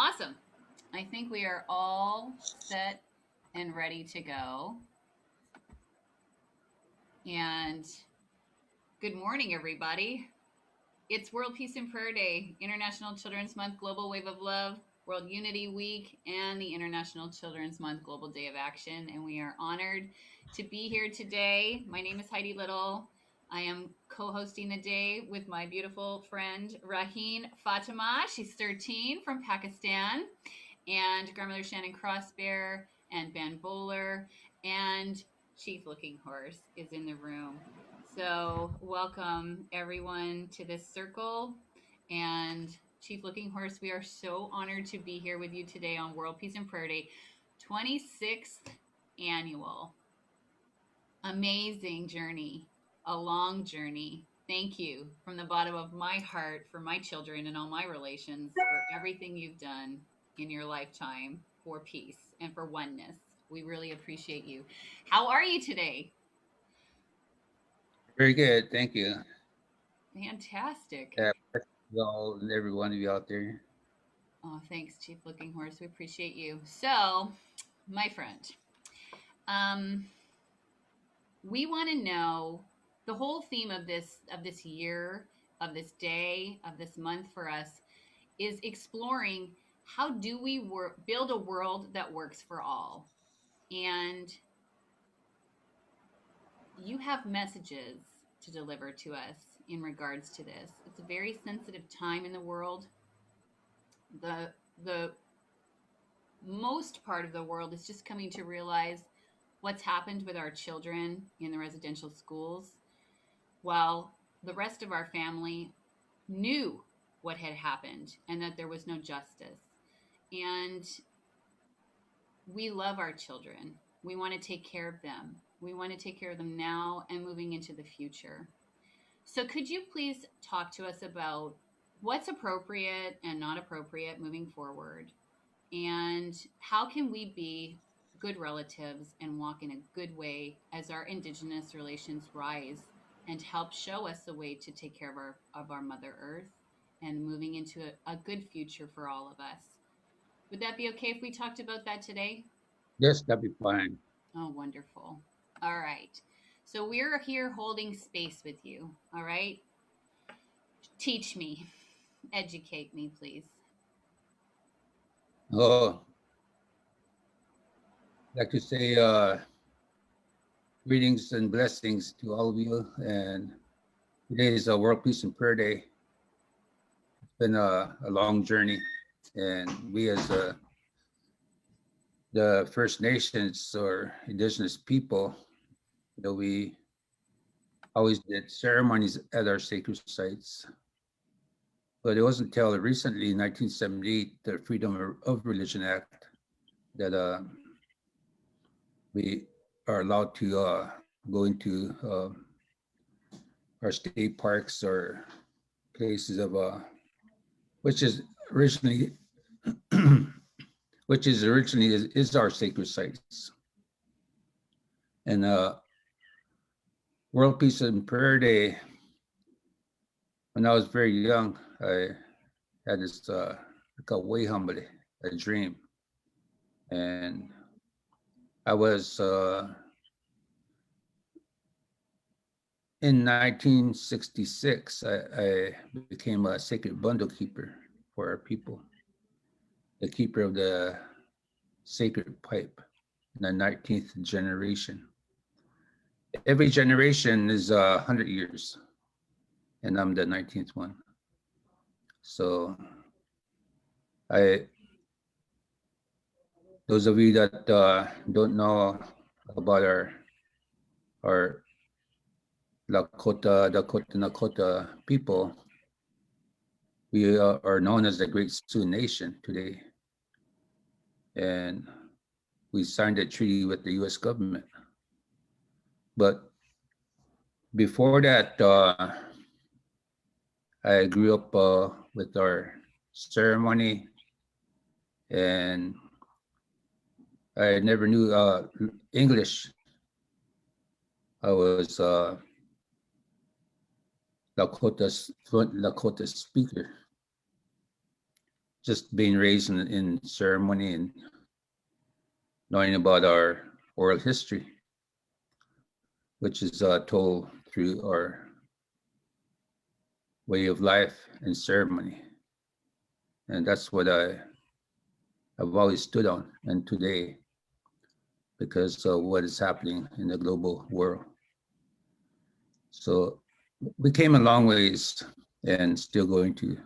Awesome. I think we are all set and ready to go. And good morning, everybody. It's World Peace and Prayer Day, International Children's Month, Global Wave of Love, World Unity Week, and the International Children's Month Global Day of Action. And we are honored to be here today. My name is Heidi Little. I am co-hosting the day with my beautiful friend Raheen Fatima. She's 13 from Pakistan, and grandmother Shannon CrossBear and Ben Bowler and Chief Looking Horse is in the room. So, welcome everyone to this circle. And Chief Looking Horse, we are so honored to be here with you today on World Peace and Prayer Day, 26th annual. Amazing journey, a long journey. Thank you from the bottom of my heart for my children and all my relations for everything you've done in your lifetime for peace and for oneness. We really appreciate you. How are you today? Very good, thank you. Fantastic. Bless you all and every one of you out there. Oh, thanks, Chief Looking Horse. We appreciate you. So, my friend, um, we want to know the whole theme of this year, of this day, of this month for us is exploring how do we build a world that works for all. And you have messages to deliver to us in regards to this. It's a very sensitive time in the world. The most part of the world is just coming to realize what's happened with our children in the residential schools, while the rest of our family knew what had happened and that there was no justice. And we love our children. We want to take care of them. We want to take care of them now and moving into the future. So, could you please talk to us about what's appropriate and not appropriate moving forward? And how can we be good relatives and walk in a good way as our Indigenous relations rise and help show us the way to take care of our Mother Earth and moving into a good future for all of us? Would that be okay if we talked about that today? Yes, that'll be fine. Oh, wonderful. All right. So we're here holding space with you. All right. Teach me, educate me, please. Oh, I'd like to say greetings and blessings to all of you. And today is a World Peace and Prayer Day. It's been a long journey, and we as the First Nations or Indigenous people, we always did ceremonies at our sacred sites. But it wasn't until recently, 1978, the Freedom of Religion Act, that we are allowed to go into our state parks or places of which is originally is our sacred sites. And World Peace and Prayer Day, when I was very young, I had this like a way humbly a dream, and I was in 1966. I became a sacred bundle keeper for our people, the keeper of the sacred pipe, the 19th generation. Every generation is 100 years, and I'm the 19th one. So I, those of you that don't know about our Lakota, Dakota, Nakota people, we are known as the Great Sioux Nation today, and we signed a treaty with the U.S. government. But before that, I grew up with our ceremony, and I never knew English. I was Lakota speaker. just being raised in ceremony and knowing about our oral history, which is told through our way of life and ceremony. And that's what I've always stood on, and today, because of what is happening in the global world. So we came a long ways and still going to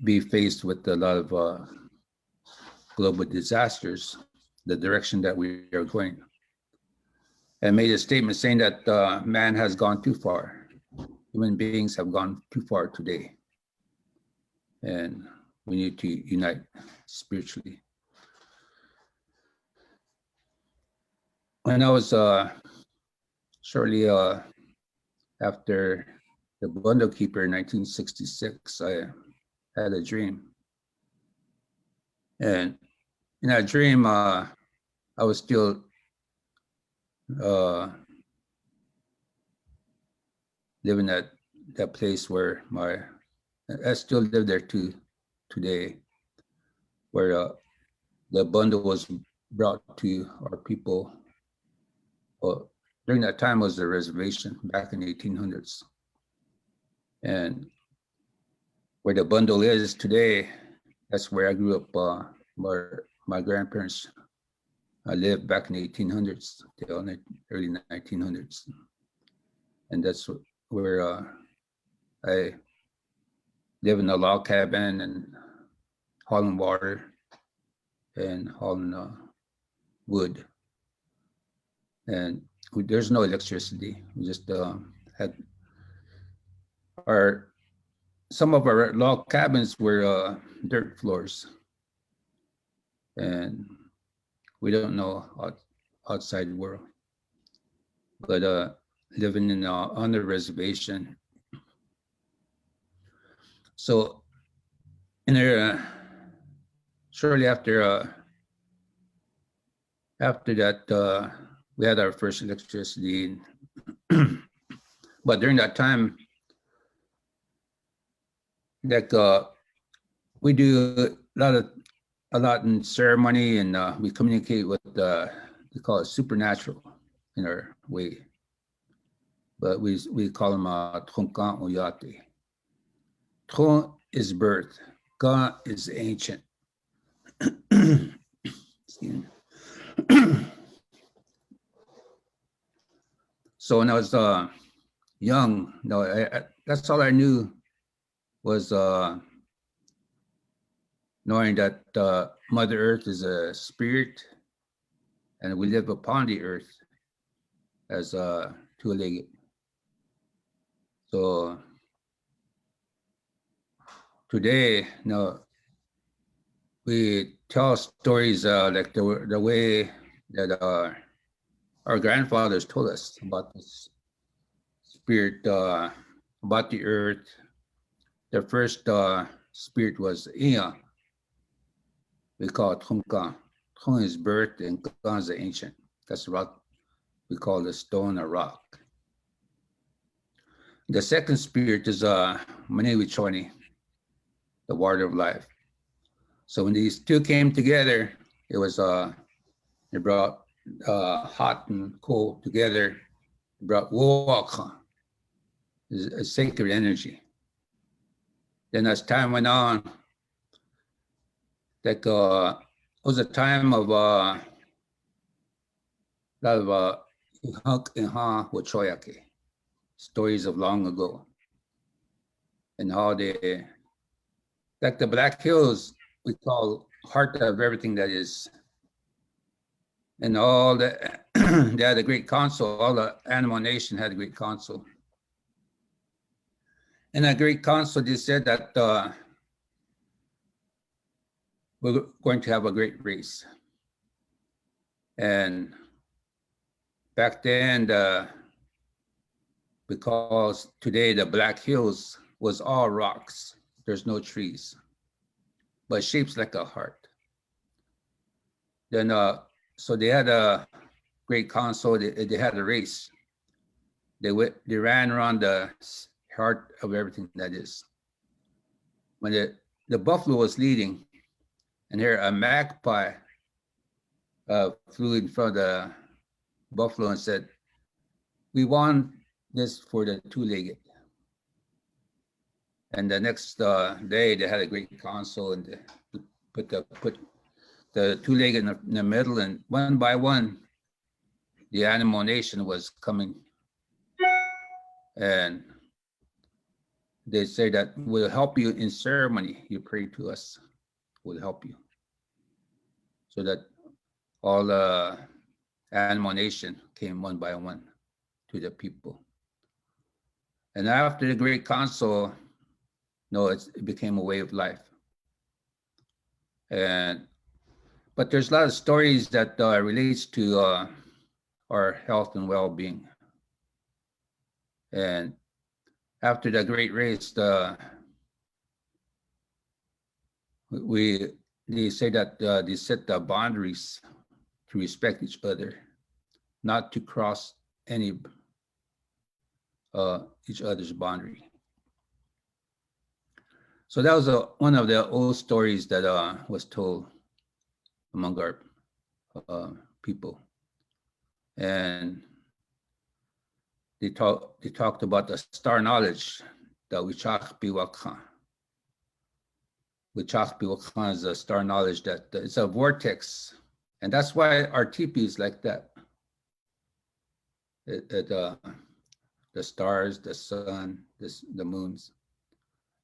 be faced with a lot of global disasters, the direction that we are going. And made a statement saying that man has gone too far. Human beings have gone too far today. And we need to unite spiritually. When I was shortly after the bundle keeper in 1966, I had a dream. And in that dream, I was still living at that place where I still live there today, where the bundle was brought to our people. Well, during that time was the reservation back in the 1800s. And where the bundle is today, that's where I grew up, where my grandparents lived back in the 1800s till the early 1900s. And that's where I live in a log cabin and hauling water and hauling wood. And there's no electricity. We just had some of our log cabins were dirt floors. And we don't know outside world. But living on the reservation. So in there, shortly after that, we had our first electricity. But during that time, like we do a lot in ceremony, and we communicate with we call it supernatural in our way. But we call them Tronkan Oyate. Tron is birth, Ka is ancient. So when I was young, that's all I knew was knowing that Mother Earth is a spirit, and we live upon the earth as two-legged. So today, we tell stories like the way that our grandfathers told us about this spirit, about the earth. The first spirit was Iya. We call it Tronkan. Tron is birth and Kan is the ancient. That's rock. We call the stone a rock. The second spirit is Manewichoni, the water of life. So when these two came together, it was they brought hot and cold together. It brought Wowaka, a sacred energy. Then as time went on, like it was a time of a lot of Ihunk and Ha Wachoyake, stories of long ago, and how they, like the Black Hills, we call heart of everything that is. And all the, they had a great council, all the animal nation had a great council. And that great council, they said that we're going to have a great race. And back then, because today the Black Hills was all rocks, there's no trees, but shapes like a heart. Then, so they had a great council, they had a race. They ran around the heart of everything that is. When the buffalo was leading, and here a magpie flew in front of the buffalo and said, "We want this for the two-legged." And the next day, they had a great council, and they put the two-legged in the middle, and one by one, the animal nation was coming, and they say that we'll help you in ceremony. You pray to us, we'll help you, so that all the animal nation came one by one to the people. And after the Great Council, no, it became a way of life. But there's a lot of stories that relates to our health and well-being. And after the Great Race, they say that they set the boundaries to respect each other, not to cross any each other's boundary. So that was one of the old stories that was told among our people, and they talked about the star knowledge, the Wichach Biwakhan. Wichach Biwakhan is a star knowledge that it's a vortex, and that's why our teepee is like that. The stars, the sun, the moons,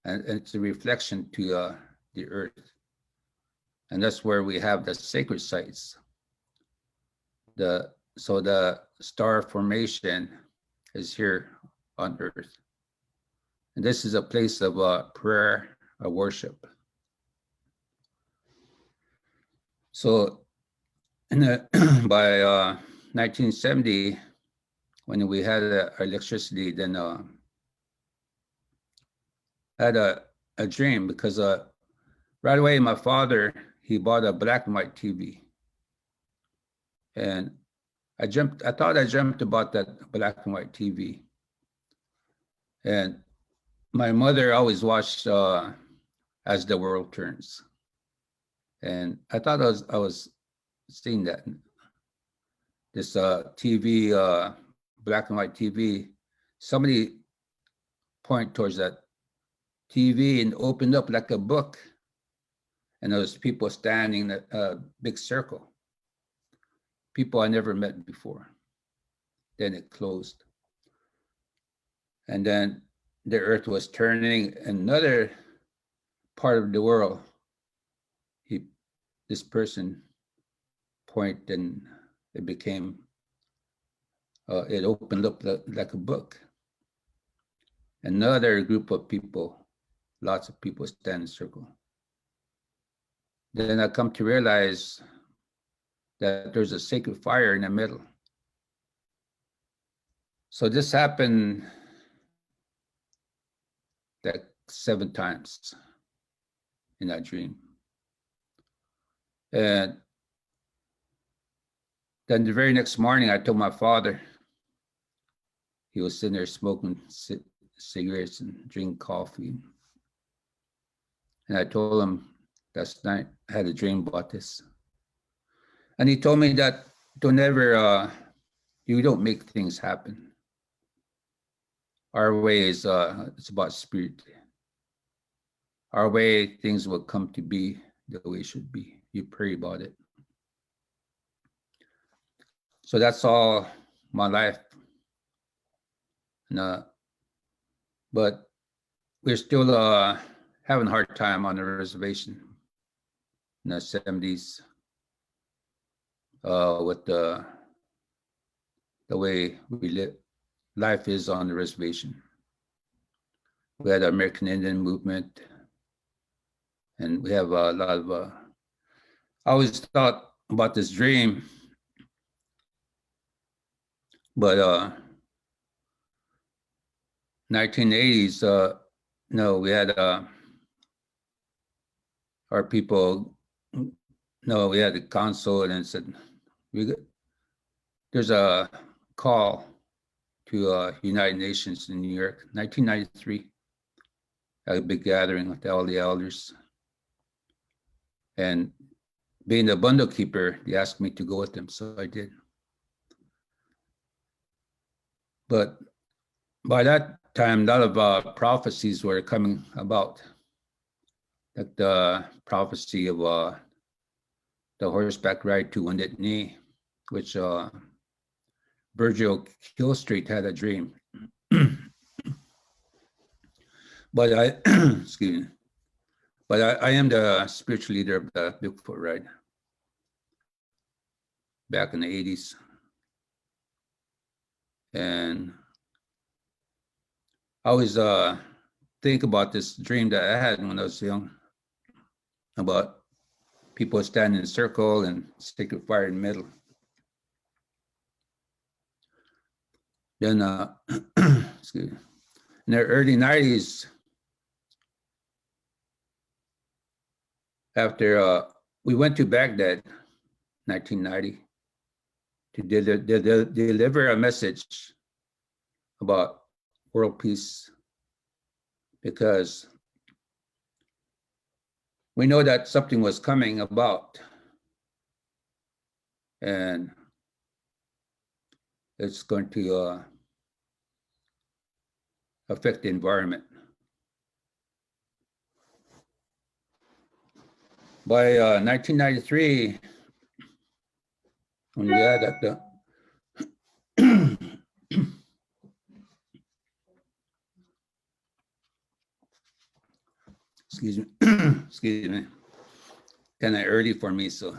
and it's a reflection to the earth. And that's where we have the sacred sites. So the star formation is here on earth. And this is a place of prayer, of worship. So by 1970, when we had electricity, then I had a dream, because right away my father, he bought a black and white TV. And I thought I dreamt about that black and white TV. And my mother always watched As the World Turns. And I thought I was seeing that. This TV, black and white TV, somebody pointed towards that TV and opened up like a book. And there was people standing in a big circle. People I never met before. Then it closed. And then the earth was turning. Another part of the world, this person pointed, and it became, it opened up like a book. Another group of people, lots of people stand in a circle. Then I come to realize that there's a sacred fire in the middle. So this happened like 7 times in that dream. And then the very next morning, I told my father. He was sitting there smoking cigarettes and drinking coffee. And I told him last night I had a dream about this. And he told me that you don't make things happen. Our way is, it's about spirit. Our way, things will come to be the way it should be. You pray about it. So that's all my life. But we're still having a hard time on the reservation in the 70s with the way we live. Life is on the reservation. We had the American Indian movement, and we have a lot of, I always thought about this dream, but 1980s, no, we had our people, no, we had the council, and said, there's a call to United Nations in New York, 1993, had a big gathering with all the elders. And being the bundle keeper, they asked me to go with them, so I did. But by that time, a lot of prophecies were coming about, like the prophecy of the horseback ride to Wounded Knee, which Virgil Killstreet had a dream. But excuse me, but I am the spiritual leader of the Bigfoot ride back in the 80s. And I always think about this dream that I had when I was young about people standing in a circle and sacred fire in the middle. Then, excuse me, in the early 90s, after we went to Baghdad, 1990, to deliver a message about world peace, because we know that something was coming about, and it's going to affect the environment. By 1993, when we had at the excuse me, excuse me, kind of early for me, so.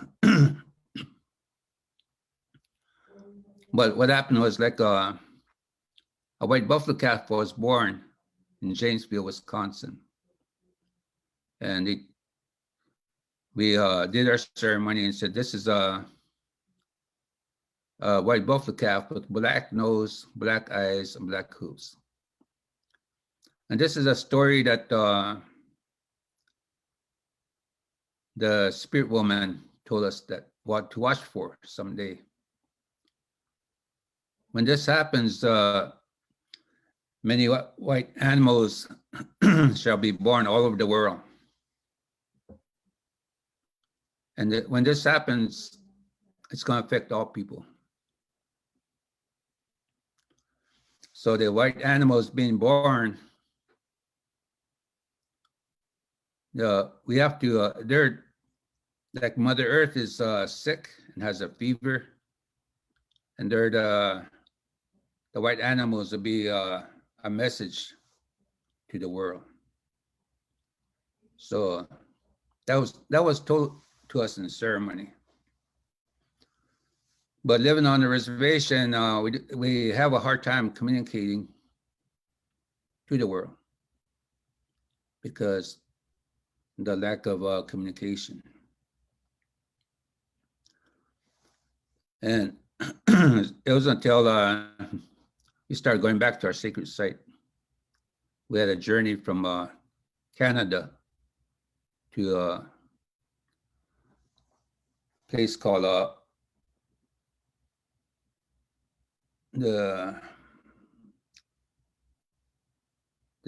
But what happened was, like a white buffalo calf was born in Janesville, Wisconsin, and we did our ceremony and said, this is a white buffalo calf with black nose, black eyes, and black hooves. And this is a story that the spirit woman told us that what to watch for someday. When this happens, many white animals shall be born all over the world. And when this happens, it's going to affect all people. So the white animals being born, we have to, they're like Mother Earth is sick and has a fever, and they're the white animals will be a message to the world. So that was told to us in the ceremony. But living on the reservation, we have a hard time communicating to the world because the lack of communication. And it was until we started going back to our sacred site. We had a journey from Canada to a place called the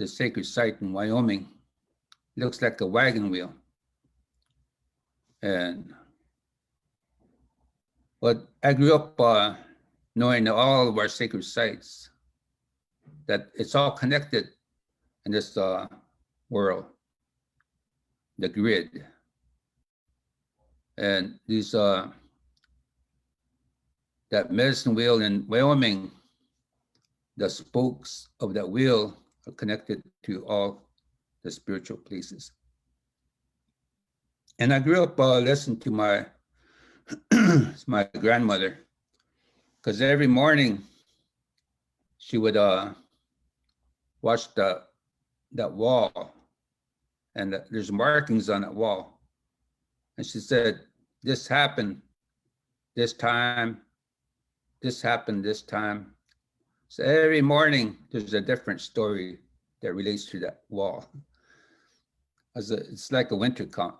sacred site in Wyoming. It looks like a wagon wheel. And but I grew up knowing all of our sacred sites, that it's all connected in this world, the grid. And these that medicine wheel in Wyoming, the spokes of that wheel are connected to all the spiritual places. And I grew up listening to my my grandmother, because every morning she would watch that wall, and there's markings on that wall. And she said, this happened this time, this happened this time. So every morning there's a different story that relates to that wall. It's like a winter camp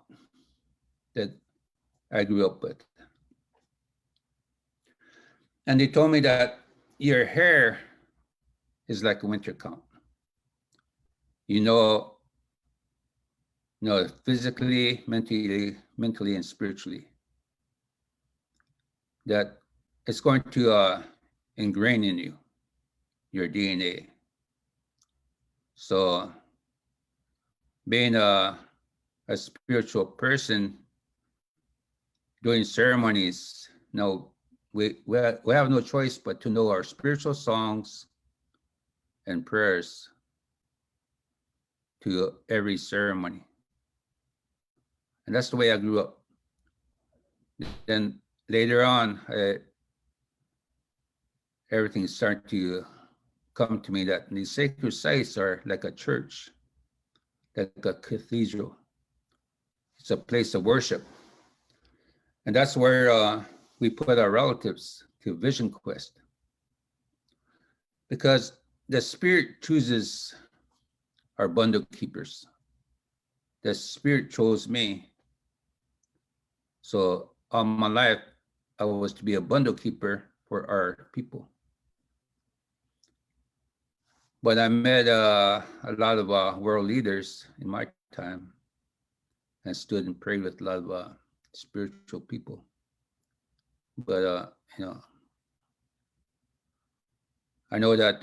that I grew up with. And they told me that your hair is like a winter camp. You know physically, mentally, and spiritually. That it's going to ingrain in you, your DNA. So being a spiritual person, doing ceremonies, we have no choice but to know our spiritual songs and prayers to every ceremony. And that's the way I grew up. Then later on, everything started to come to me that these sacred sites are like a church, like a cathedral. It's a place of worship. And that's where we put our relatives to Vision Quest. Because the Spirit chooses our bundle keepers. The Spirit chose me. So all my life, I was to be a bundle keeper for our people. But I met a lot of world leaders in my time and stood and prayed with a lot of spiritual people. But, I know that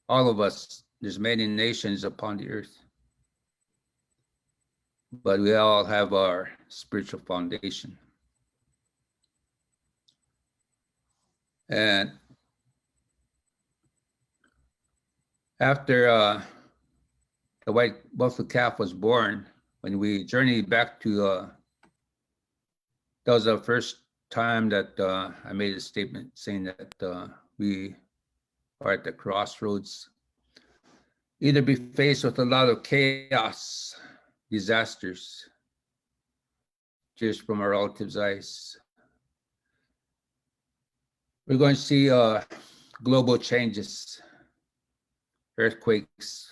all of us, there's many nations upon the earth, but we all have our spiritual foundation. And after the white buffalo calf was born, when we journeyed back to, that was the first time that I made a statement saying that we are at the crossroads, either be faced with a lot of chaos, disasters, tears from our relatives' eyes. We're going to see global changes, earthquakes,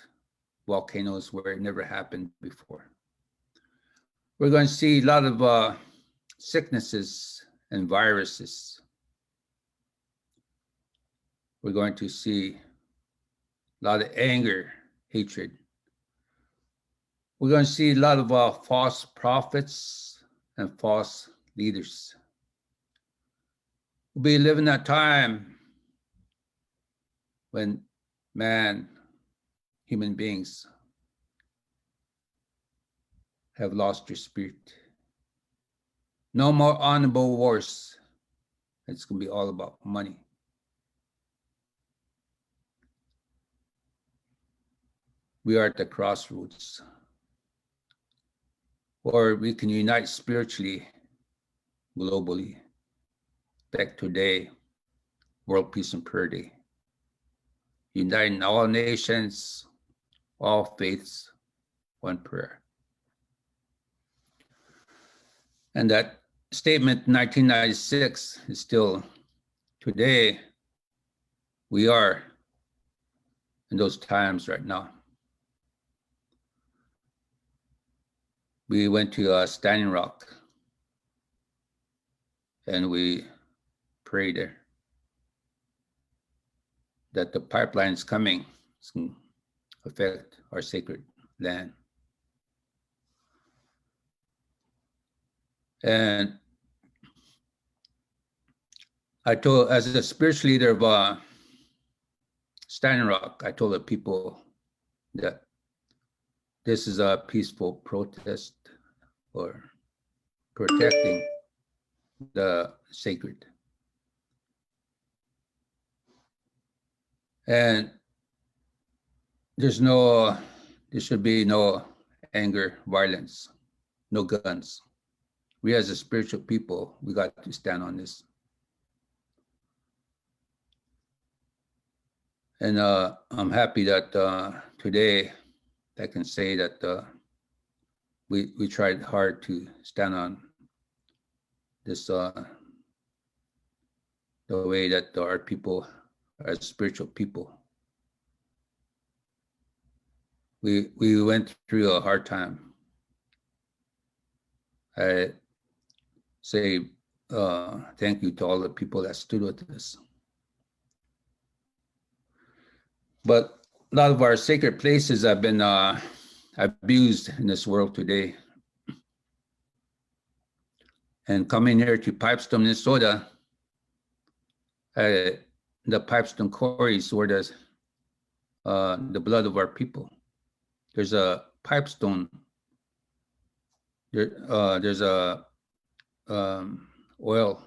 volcanoes where it never happened before. We're going to see a lot of sicknesses and viruses. We're going to see a lot of anger, hatred. We're going to see a lot of false prophets and false leaders. We'll be living a time when human beings have lost their spirit. No more honorable wars. It's going to be all about money. We are at the crossroads. Or we can unite spiritually, globally. Like today, World Peace and Prayer Day. Uniting all nations, all faiths, one prayer. And that statement, 1996, is still today. We are in those times right now. We went to Standing Rock and we prayed there that the pipeline is coming. It's going to affect our sacred land. And I told, as a spiritual leader of Standing Rock, I told the people that this is a peaceful protest or protecting the sacred. And there should be no anger, violence, no guns. We as a spiritual people, we got to stand on this. And I'm happy that today I can say that we tried hard to stand on this, the way that our people, as spiritual people, we went through a hard time. I say thank you to all the people that stood with us. But a lot of our sacred places have been abused in this world today. And coming here to Pipestone, Minnesota, the Pipestone quarries were the blood of our people. There's a pipestone. There's a oil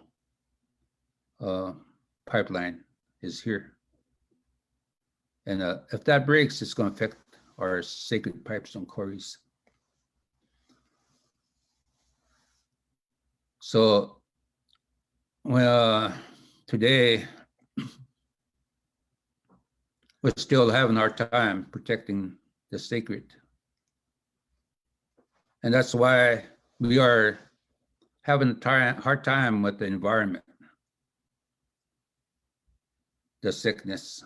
pipeline is here, and if that breaks, it's going to affect our sacred pipestone quarries. So, well, today we're still having our time protecting the sacred. And that's why we are having a hard time with the environment, the sickness.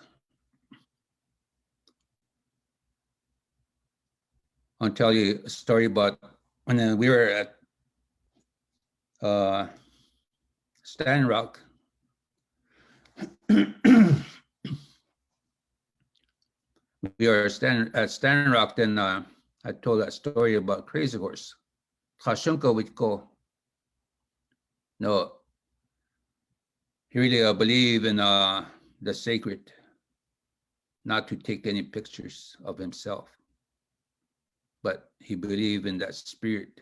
I'll tell you a story about when we were at Stand Rock. We are at Stand Rock, then I told that story about Crazy Horse. Kashunka would go, no, he really believed in the sacred, not to take any pictures of himself, but he believed in that spirit,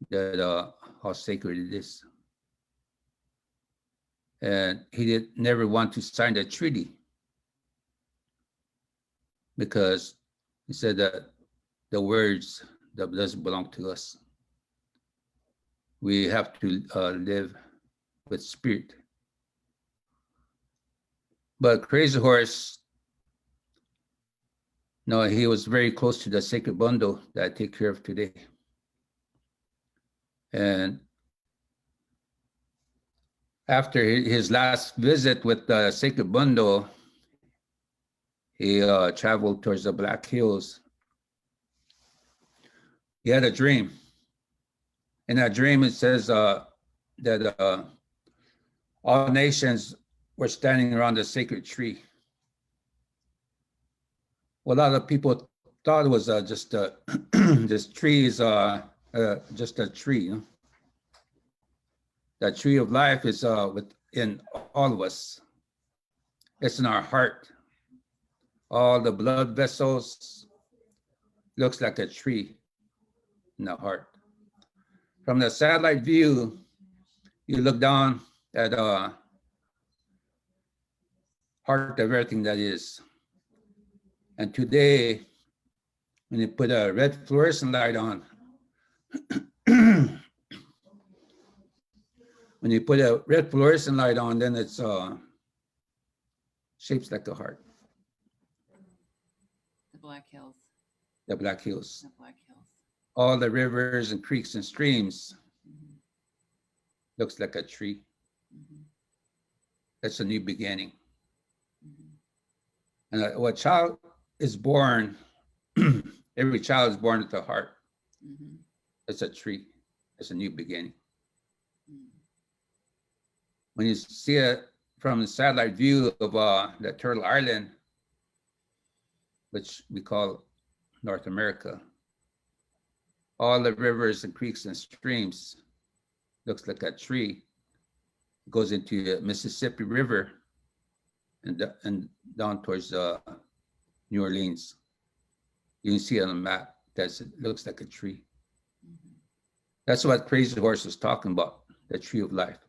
that how sacred it is. And he never want to sign the treaty because he said that the words that doesn't belong to us. We have to live with spirit. But Crazy Horse, no, he was very close to the sacred bundle that I take care of today. And after his last visit with the sacred bundle, he traveled towards the Black Hills. He had a dream. In that dream, it says that all nations were standing around the sacred tree. Well, a lot of people thought it was just this tree is just a tree. You know? That tree of life is within all of us. It's in our heart. All the blood vessels looks like a tree in the heart. From the satellite view, you look down at heart of everything that is. And today, when you put a red fluorescent light on, when you put a red fluorescent light on, then it's shapes like a heart. The Black Hills. The Black Hills. The Black Hills. All the rivers and creeks and streams looks like a tree. That's a new beginning. And what child is born, every child is born with a heart. It's a tree. It's a new beginning. When you see it from the satellite view of the Turtle Island, which we call North America, all the rivers and creeks and streams looks like a tree. It goes into the Mississippi River and down towards New Orleans. You can see it on the map that looks like a tree. That's what Crazy Horse was talking about, the tree of life,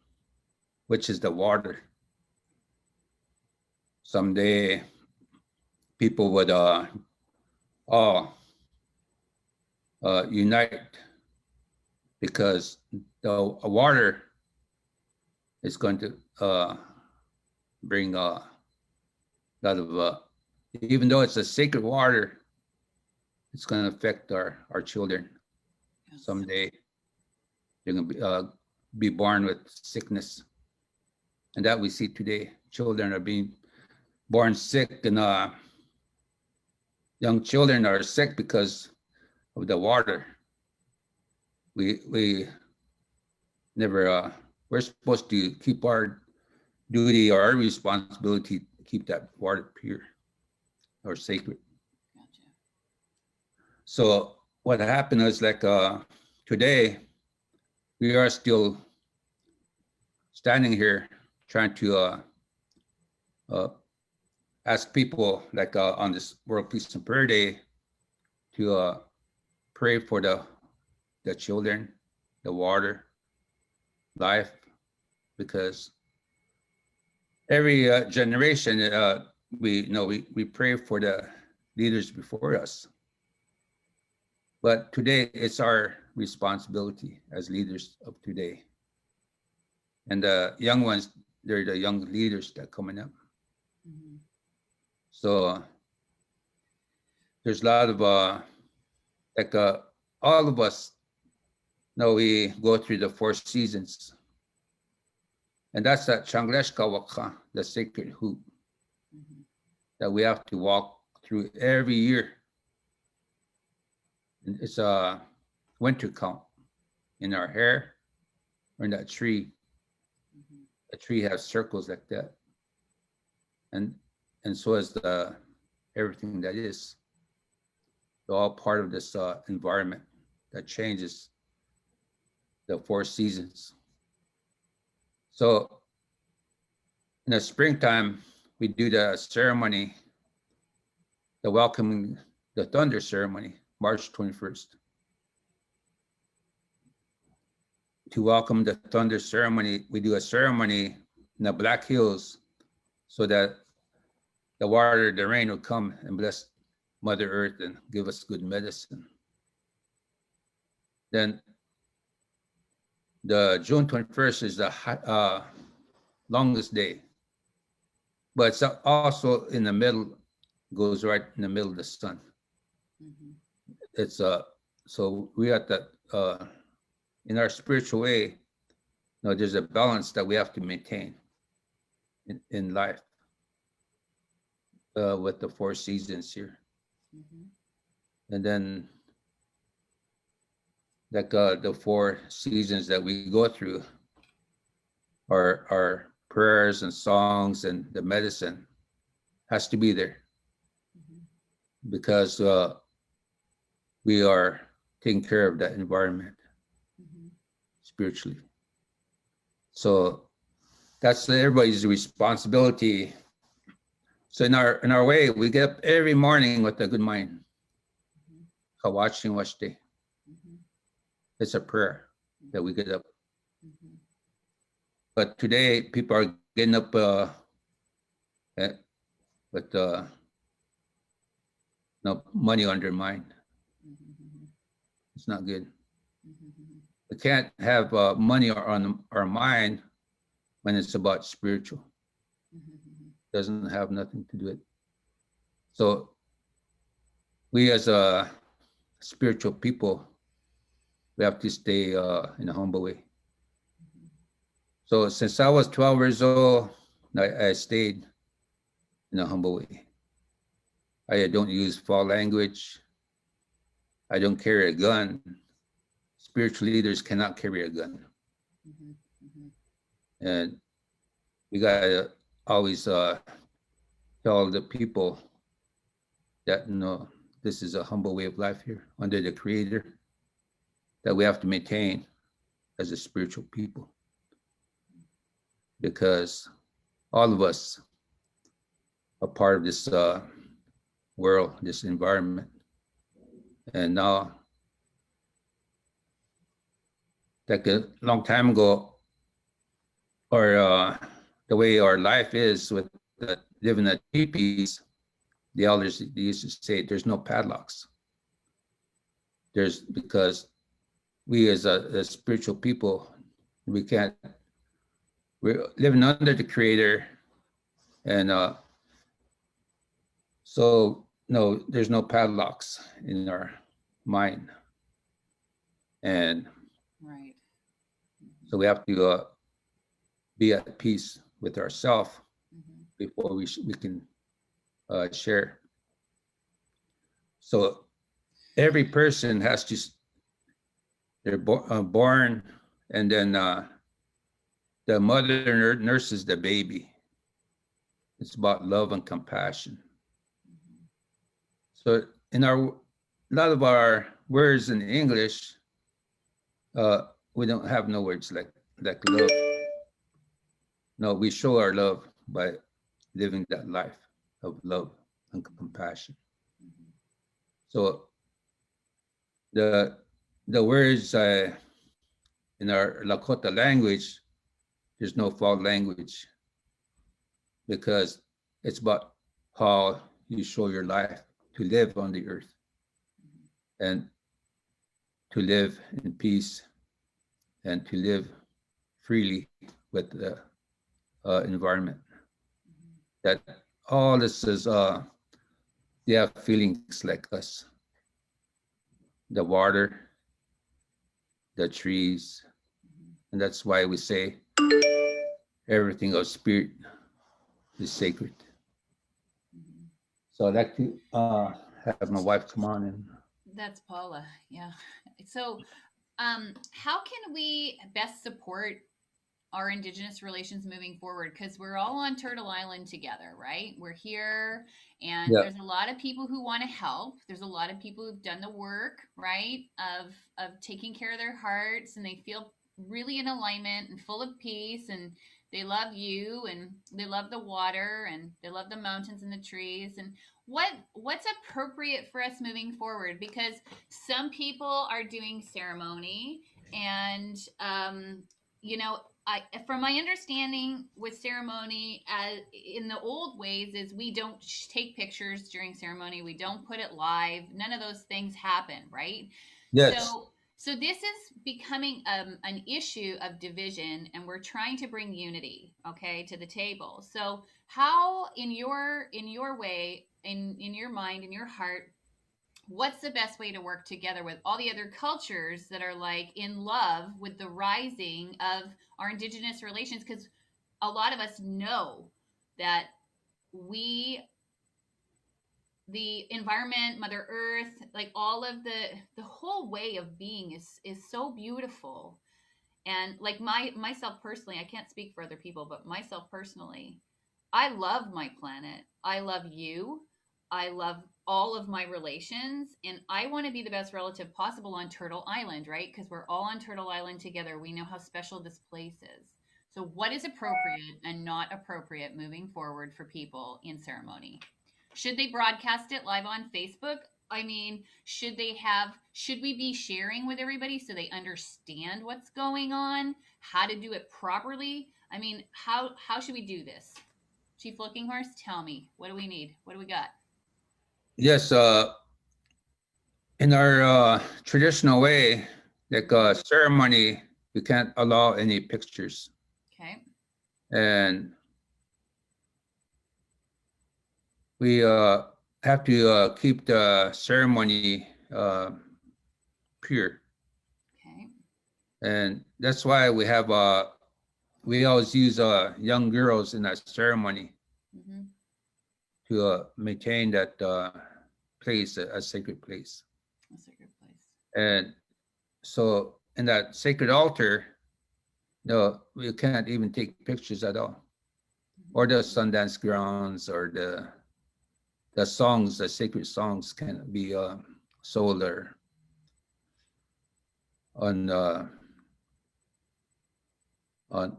which is the water. Someday people would all unite because the water is going to bring a lot of, even though it's a sacred water, it's going to affect our children. Yes. Someday they're going to be born with sickness. And that we see today. Children are being born sick, and young children are sick because of the water. We never, we're supposed to keep our duty or our responsibility to keep that water pure or sacred. Gotcha. So what happened is like today we are still standing here trying to uh, ask people like on this World Peace and Prayer Day to pray for the children, the water, life, because every generation we pray for the leaders before us, but today it's our responsibility as leaders of today, and the young ones, they're the young leaders that are coming up. Mm-hmm. So there's a lot of like all of us know we go through the 4 seasons, and that's that Changleshka Waka, the sacred hoop, mm-hmm. that we have to walk through every year. And it's a winter count in our hair or in that tree. Mm-hmm. A tree has circles like that, and so is the everything that is. They're all part of this environment that changes the 4 seasons. So in the springtime, we do the ceremony, the welcoming, the thunder ceremony, March 21st. To welcome the thunder ceremony, we do a ceremony in the Black Hills so that the water, the rain will come and bless Mother Earth and give us good medicine. Then the June 21st is the longest day, but it's also in the middle, goes right in the middle of the sun. Mm-hmm. It's so we have that in our spiritual way, there's a balance that we have to maintain in life with the 4 seasons here. Mm-hmm. And then like the 4 seasons that we go through our prayers and songs and the medicine has to be there. Mm-hmm. Because we are taking care of that environment. Mm-hmm. Spiritually. So that's everybody's responsibility. So in our way, we get up every morning with a good mind. Kawaching Washte. Mm-hmm. It's a prayer that we get up. Mm-hmm. But today, people are getting up with no money on their mind. Mm-hmm. It's not good. Mm-hmm. We can't have money on our mind when it's about spiritual. Mm-hmm. Doesn't have nothing to do with it. So we as a spiritual people, we have to stay in a humble way. Mm-hmm. So since I was 12 years old, I stayed in a humble way. I don't use foul language. I don't carry a gun. Spiritual leaders cannot carry a gun. Mm-hmm. Mm-hmm. And we gotta always tell the people that this is a humble way of life here under the Creator that we have to maintain as a spiritual people, because all of us are part of this world, this environment. And now, like a long time ago, or the way our life is with living at teepees, the elders they used to say there's no padlocks. Because we as a spiritual people, we're living under the Creator, and so no, there's no padlocks in our mind, and right. So we have to be at peace with ourselves. Mm-hmm. Before we can share. So every person has to, they're born, and then the mother nurses the baby. It's about love and compassion. Mm-hmm. So in our lot of our words in English, we don't have no words like love. No, we show our love by living that life of love and compassion. So the words in our Lakota language, there's no foul language because it's about how you show your life to live on the earth and to live in peace and to live freely with the environment. That all this is, they have feelings like us. The water, the trees, and that's why we say everything of spirit is sacred. So I'd like to have my wife come on and. That's Paula. Yeah. So, how can we best support our Indigenous relations moving forward? Because we're all on Turtle Island together, right? We're here, and Yeah. there's a lot of people who want to help. There's a lot of people who've done the work, right, of taking care of their hearts, and they feel really in alignment and full of peace, and they love you, and they love the water, and they love the mountains and the trees, and what's appropriate for us moving forward? Because some people are doing ceremony, and you know, from my understanding with ceremony, as in the old ways, is we don't take pictures during ceremony. We don't put it live. None of those things happen, right? Yes. So this is becoming an issue of division, and we're trying to bring unity, okay, to the table. So how, in your way, in your mind, in your heart, what's the best way to work together with all the other cultures that are like in love with the rising of our Indigenous relations? Because a lot of us know that we, the environment, Mother Earth, like all of the whole way of being is so beautiful. And like myself personally, I can't speak for other people, but myself personally, I love my planet. I love you. I love all of my relations, and I want to be the best relative possible on Turtle Island, right? Because we're all on Turtle Island together. We know how special this place is. So what is appropriate and not appropriate moving forward for people in ceremony? Should they broadcast it live on Facebook? I mean, should we be sharing with everybody so they understand what's going on, how to do it properly? I mean, how should we do this? Chief Looking Horse, tell me, what do we need? What do we got? Yes. In our traditional way, like ceremony, we can't allow any pictures, Okay. and we have to keep the ceremony pure, Okay. and that's why we always use young girls in that ceremony Mm-hmm. to maintain that place, a sacred place. That's a good place. And so in that sacred altar, no, we can't even take pictures at all. Or the Sundance grounds, or the songs, the sacred songs can be sold or on on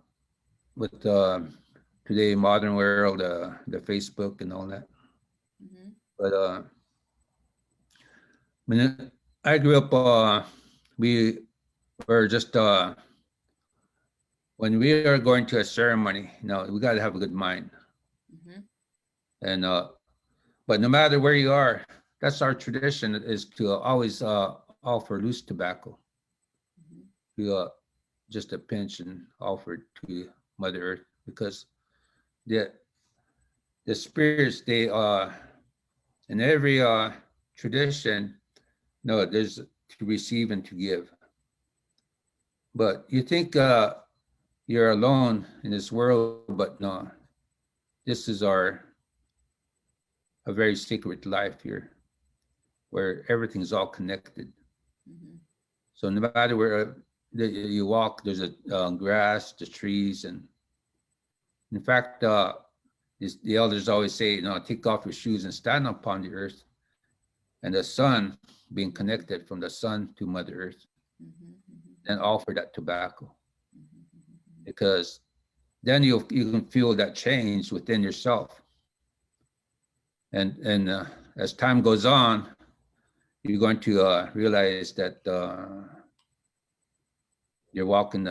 with today modern world, the Facebook and all that. Mm-hmm. But when I grew up, we were just when we are going to a ceremony, we got to have a good mind. Mm-hmm. And but no matter where you are, that's our tradition, is to always offer loose tobacco, to just a pinch and offer it to Mother Earth, because the spirits, they in every tradition, no, there's to receive and to give. But you think you're alone in this world, but no, this is a very sacred life here, where everything's all connected. Mm-hmm. So no matter where you walk, there's a grass, the trees, and in fact, the elders always say, take off your shoes and stand upon the earth, and the sun being connected from the sun to Mother Earth, then offer that tobacco. Because then you can feel that change within yourself. And as time goes on, you're going to realize that you're walking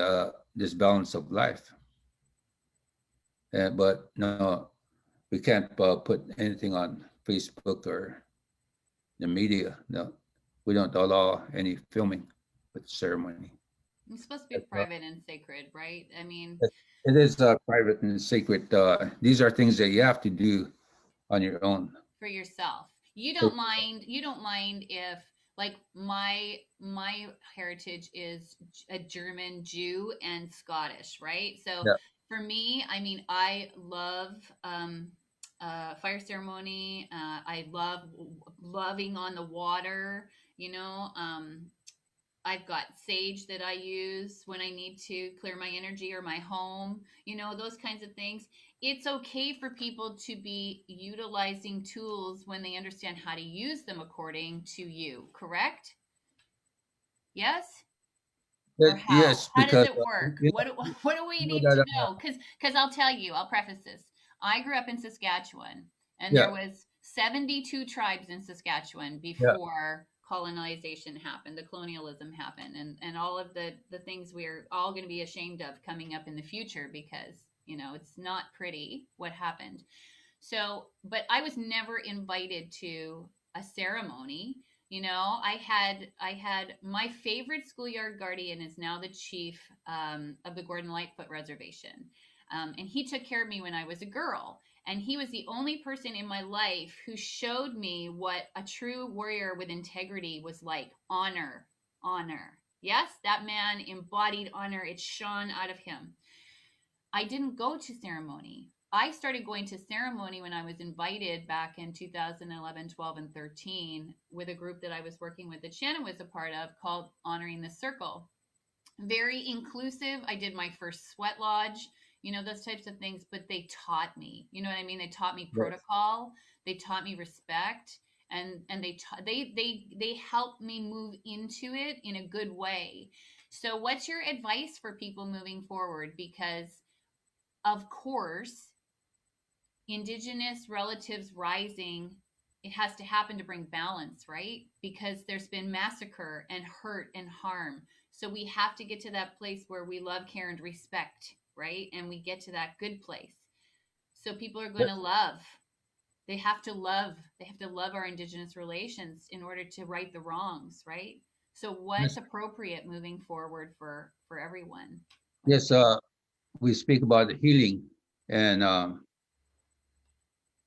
this balance of life. But no, we can't put anything on Facebook or the media. No, we don't allow any filming with the ceremony. It's supposed to be private and sacred, right? I mean, it is private and sacred. These are things that you have to do on your own. For yourself. You don't mind if, like, my heritage is a German Jew and Scottish, right? So Yeah. for me, I mean, I love fire ceremony. I love loving on the water, you know. I've got sage that I use when I need to clear my energy or my home, you know, those kinds of things. It's okay for people to be utilizing tools when they understand how to use them according to you, correct? Yes? Or how? Yes, How does because it work? you What do we know need to that. know? Because I'll tell you, I'll preface this. I grew up in Saskatchewan, and there Yeah, was 72 tribes in Saskatchewan yeah, before colonization happened, the colonialism happened, and all of the things we're all going to be ashamed of coming up in the future because, you know, it's not pretty what happened. So, but I was never invited to a ceremony. You know, I had my favorite schoolyard guardian is now the chief of the Gordon Lightfoot Reservation, and he took care of me when I was a girl. And he was the only person in my life who showed me what a true warrior with integrity was like. Honor, honor. Yes, that man embodied honor. It shone out of him. I didn't go to ceremony. I started going to ceremony when I was invited back in 2011, 12, and 13 with a group that I was working with that Shannon was a part of called Honoring the Circle. Very inclusive. I did my first sweat lodge, you know, those types of things, but they taught me, you know what I mean? They taught me yes. protocol, they taught me respect, and they helped me move into it in a good way. So what's your advice for people moving forward? Because of course, Indigenous relatives rising, it has to happen to bring balance, right? Because there's been massacre and hurt and harm. So we have to get to that place where we love, care, and respect, right? And we get to that good place. So people are going to love. They have to love. They have to love our Indigenous relations in order to right the wrongs, right? So what's Yes, appropriate moving forward for everyone? What do you yes. think? We speak about the healing, and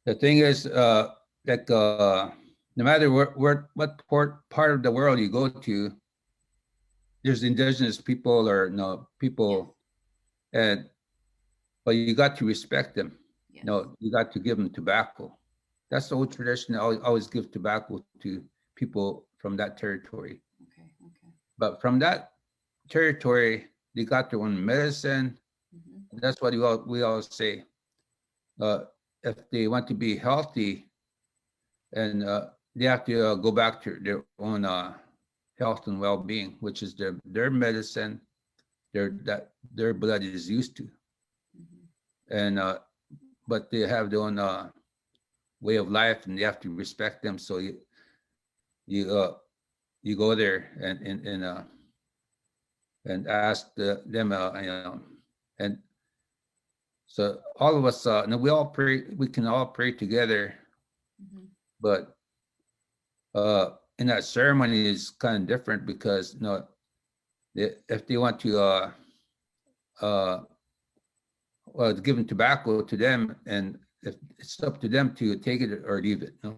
the thing is, like, no matter what part of the world you go to, there's indigenous people or no Yes. people, and but you got to respect them. Yes. No, you got to give them tobacco. That's the old tradition. I always give tobacco to people from that territory. Okay. Okay. But from that territory, they got their own medicine. Mm-hmm. That's what we all say. Uh, if they want to be healthy, and they have to go back to their own health and well-being, which is their medicine, their blood is used to, Mm-hmm. and but they have their own way of life, and you have to respect them. So you you go there and ask them, and so all of us, and we all pray. We can all pray together, Mm-hmm. but in that ceremony is kind of different because if they want to uh, well, give them tobacco to them, and if it's up to them to take it or leave it, no?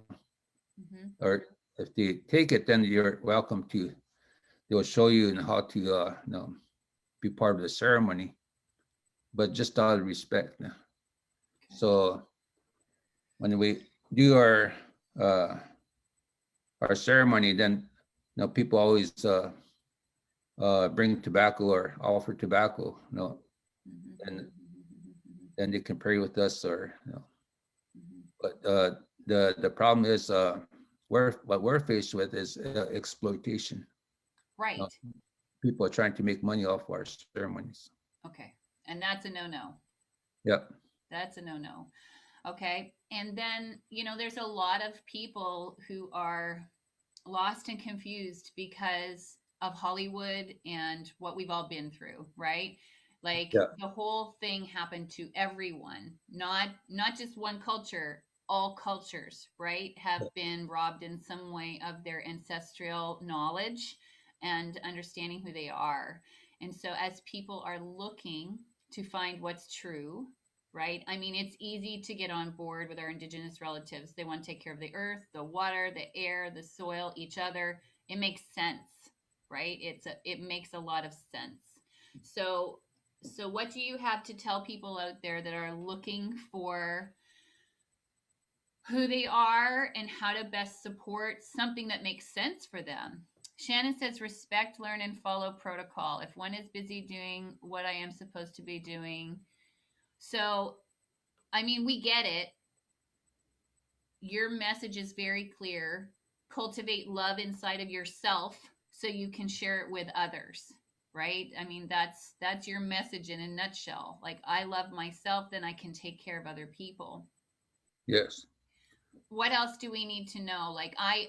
Mm-hmm. Or if they take it, then you're welcome to. They'll show you how to be part of the ceremony, but just out of respect. No? Okay. So when we do uh, our ceremony, then people always bring tobacco or offer tobacco, Mm-hmm. and Mm-hmm. then they can pray with us, or Mm-hmm. but the problem is what we're faced with is exploitation. Uh, Right. People are trying to make money off our ceremonies. Okay. And that's a no-no. Yep. That's a no-no. Okay. And then, there's a lot of people who are lost and confused because of Hollywood and what we've all been through, right? Like Yeah. the whole thing happened to everyone, not just one culture. All cultures, right, have been robbed in some way of their ancestral knowledge and understanding who they are. And so as people are looking to find what's true, right? I mean, it's easy to get on board with our Indigenous relatives. They want to take care of the earth, the water, the air, the soil, each other. It makes sense, right? It makes a lot of sense. So, so what do you have to tell people out there that are looking for who they are and how to best support something that makes sense for them? Shannon says, respect, learn, and follow protocol. If one is busy doing what I am supposed to be doing. So, I mean, we get it. Your message is very clear. Cultivate love inside of yourself so you can share it with others, right? I mean, that's your message in a nutshell. Like, I love myself, then I can take care of other people. Yes. What else do we need to know? Like I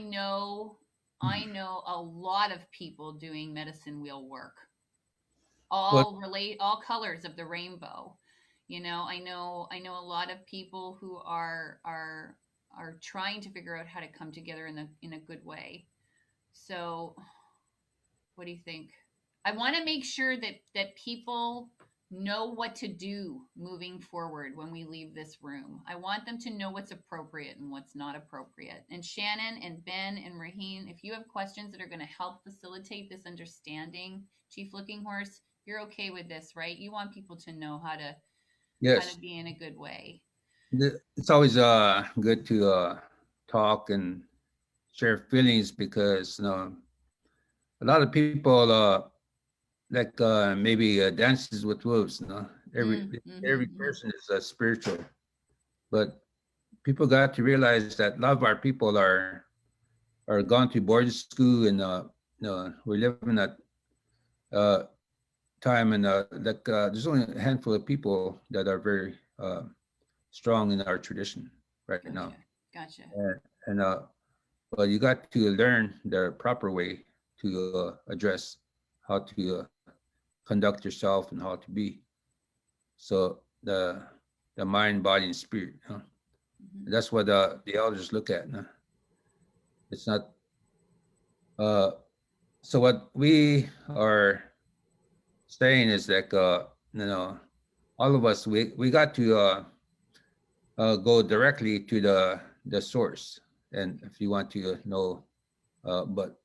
know a lot of people doing medicine wheel work, Well, all colors of the rainbow. I know a lot of people who are trying to figure out how to come together in a good way. So what do you think? I want to make sure that people know what to do moving forward when we leave this room. I want them to know what's appropriate and what's not appropriate. And Shannon and Ben and Raheen, if you have questions that are going to help facilitate this understanding, Chief Looking Horse, you're okay with this, right? You want people to know how to yes. be in a good way. It's always good to talk and share feelings because a lot of people like maybe dances with wolves. Every Mm-hmm. person is spiritual, but people got to realize that a lot of our people are gone to boarding school and we're living that uh, time and like there's only a handful of people that are very strong in our tradition right now. Gotcha. Gotcha. And well, you got to learn the proper way to address how to conduct yourself and how to be. So the mind, body, and spirit. Mm-hmm. That's what the elders look at. It's not. Uh, so what we are saying is that all of us we got to go directly to the source, and if you want to know, but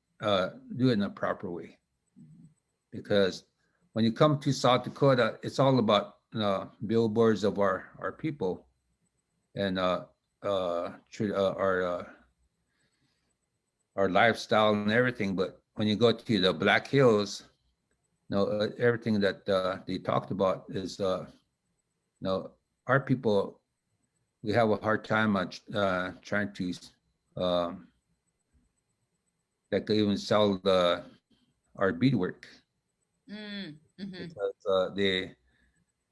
do it in a proper way Mm-hmm. because when you come to South Dakota, it's all about billboards of our people and our lifestyle and everything. But when you go to the Black Hills, everything that they talked about is our people. We have a hard time trying to um, like even sell our beadwork Mm-hmm. because they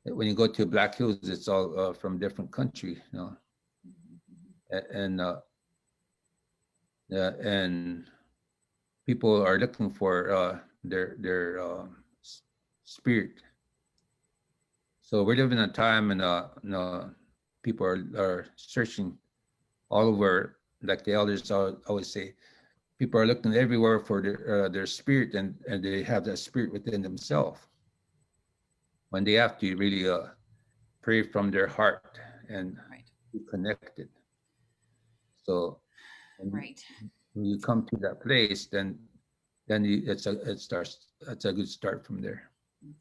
when you go to Black Hills, it's all from different country, Mm-hmm. and and people are looking for their spirit. So we're living in a time, and people are searching all over, like the elders always say. People are looking everywhere for their spirit, and they have that spirit within themselves when they have to really pray from their heart and Right. be connected. So when Right. when you come to that place, then it starts. That's a good start from there.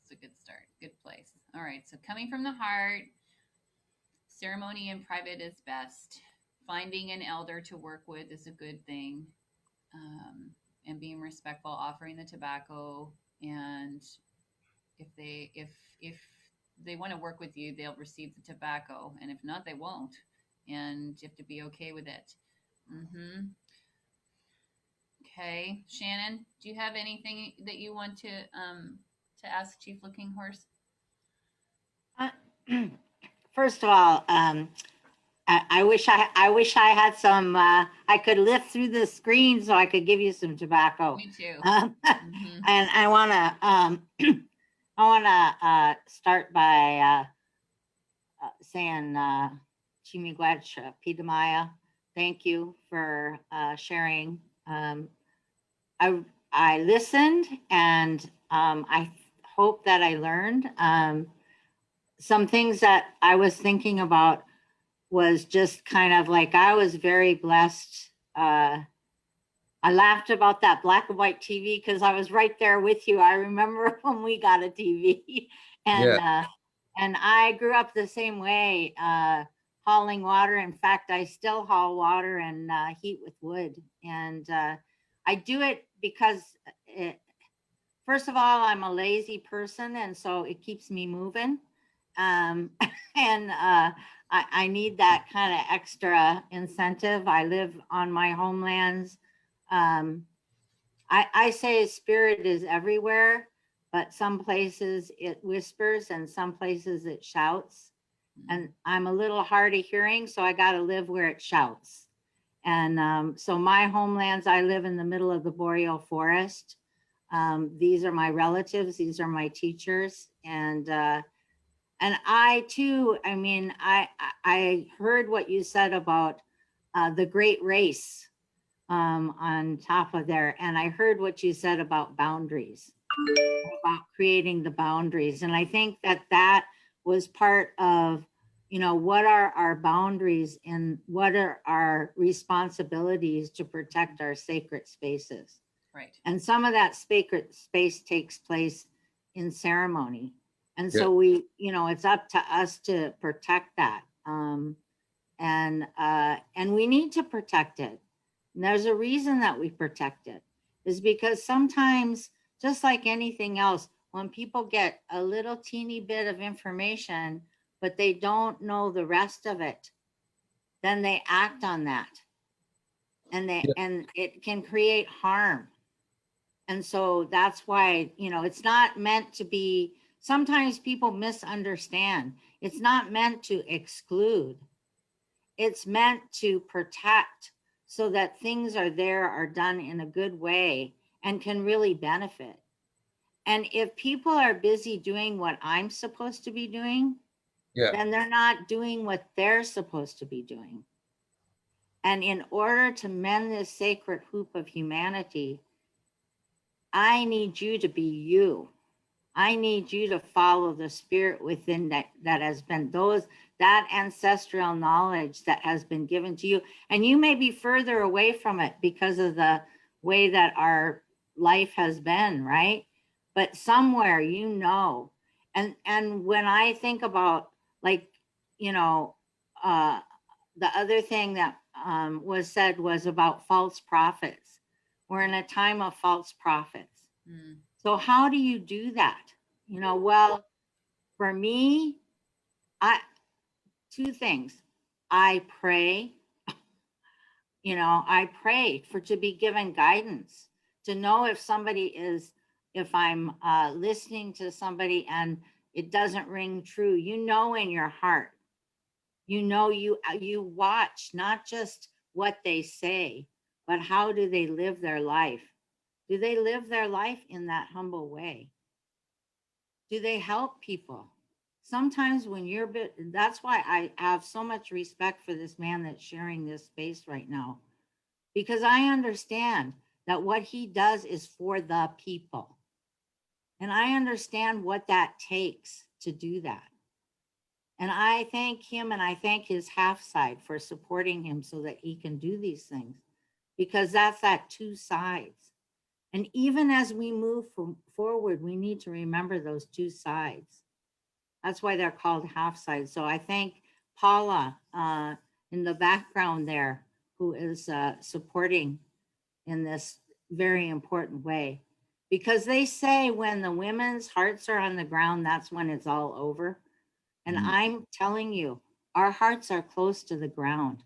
It's a good start. Good place. All right. So coming from the heart, ceremony in private is best. Finding an elder to work with is a good thing. And being respectful, offering the tobacco, and if they want to work with you, they'll receive the tobacco, and if not, they won't. And you have to be okay with it. Mm-hmm. Okay, Shannon, do you have anything that you want to ask Chief Looking Horse? Uh, First of all, I wish I had some. I could lift through the screen so I could give you some tobacco. Me too. And I wanna I wanna start by saying Chimigwech Pidamaya, thank you for sharing. I listened, and I hope that I learned. Some things that I was thinking about was just kind of like, I was very blessed. I laughed about that black and white TV because I was right there with you. I remember when we got a TV, and Yeah. and I grew up the same way, hauling water. In fact, I still haul water and heat with wood, and I do it because first of all, I'm a lazy person, and so it keeps me moving. Um, and I need that kind of extra incentive. I live on my homelands. Um, I say spirit is everywhere, but some places it whispers and some places it shouts. And I'm a little hard of hearing, so I got to live where it shouts. And so my homelands, I live in the middle of the boreal forest. These are my relatives. These are my teachers. And I too, I mean, I heard what you said about the great race on top of there. And I heard what you said about boundaries, about creating the boundaries. And I think that that was part of, you know, what are our boundaries and what are our responsibilities to protect our sacred spaces. Right. And some of that sacred space takes place in ceremony. And so Yeah. we, you know, it's up to us to protect that. And we need to protect it. And there's a reason that we protect it, is because sometimes, just like anything else, when people get a little teeny bit of information, but they don't know the rest of it, then they act on that. Yeah. And it can create harm. And so that's why, you know, it's not meant to be, sometimes people misunderstand. It's not meant to exclude. It's meant to protect so that things are there, are done in a good way and can really benefit. And if people are busy doing what I'm supposed to be doing, Yeah. then they're not doing what they're supposed to be doing. And in order to mend this sacred hoop of humanity, I need you to be you. I need you to follow the spirit within that has been that ancestral knowledge that has been given to you. And you may be further away from it because of the way that our life has been, right? But somewhere, you know. And when I think about, like, you know, the other thing that was said was about false prophets. We're in a time of false prophets. So how do you do that? You know, well, for me, I two things. I pray, you know, I pray for to be given guidance, to know if somebody is, if I'm listening to somebody and it doesn't ring true, you know, in your heart, you know, you watch not just what they say, but how do they live their life? Do they live their life in that humble way? Do they help people? Sometimes when you're that's why I have so much respect for this man that's sharing this space right now, because I understand that what he does is for the people. And I understand what that takes to do that. And I thank him and I thank his half side for supporting him so that he can do these things, because that's that two sides. And even as we move forward, we need to remember those two sides. That's why they're called half sides. So I thank Paula in the background there, who is supporting in this very important way. Because they say when the women's hearts are on the ground, that's when it's all over. And Mm. I'm telling you, our hearts are close to the ground.